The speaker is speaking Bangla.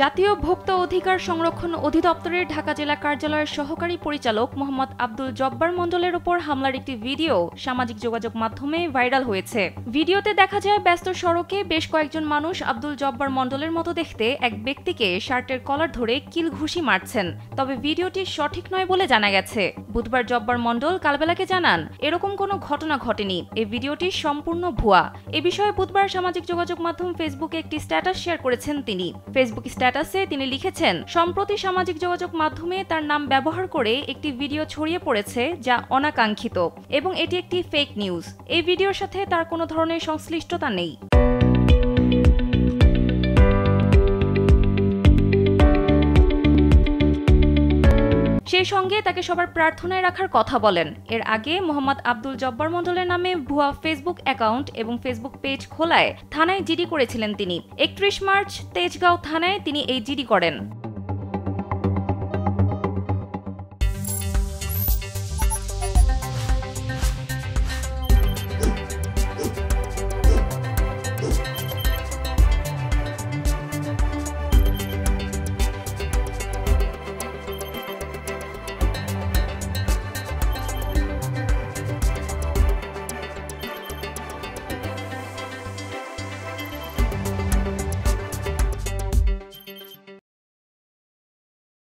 জাতীয় ভোক্তা অধিকার সংরক্ষণ অধিদপ্তরের ঢাকা জেলা কার্যালয়ের সহকারী পরিচালক মোহাম্মদ আব্দুল জব্বার মণ্ডলের ওপর হামলার একটি ভিডিও সামাজিক যোগাযোগ মাধ্যমে ভাইরাল হয়েছে। ভিডিওতে দেখা যায় ব্যস্ত সড়কে বেশ কয়েকজন মানুষ আব্দুল জব্বার মণ্ডলের মতো দেখতে এক ব্যক্তিকে শার্টের কলার ধরে কিল ঘুষি মারছেন। তবে ভিডিওটি সঠিক নয় বলে জানা গেছে। বুধবার জব্বার মণ্ডল কালবেলাকে জানান, এরকম কোনো ঘটনা ঘটেনি, এই ভিডিওটি সম্পূর্ণ ভুয়া। এ বিষয়ে বুধবার সামাজিক যোগাযোগ মাধ্যম ফেসবুকে একটি স্ট্যাটাস শেয়ার করেছেন তিনি। ফেসবুক স্ট্যাটাসে তিনি লিখেছেন, সম্প্রতি সামাজিক যোগাযোগ মাধ্যমে তার নাম ব্যবহার করে একটি ভিডিও ছড়িয়ে পড়েছে যা অনাকাঙ্ক্ষিত এবং এটি একটি ফেক নিউজ। এই ভিডিওর সাথে তার কোনো ধরনের সংশ্লিষ্টতা নেই। সেই সঙ্গে তাকে সবার প্রার্থনায় রাখার কথা বলেন। এর আগে মোহাম্মদ আব্দুল জব্বার মণ্ডলের নামে ভুয়া ফেসবুক অ্যাকাউন্ট এবং ফেসবুক পেজ খোলায় থানায় জিডি করেছিলেন তিনি। 31 মার্চ তেজগাঁও থানায় তিনি এই জিডি করেন।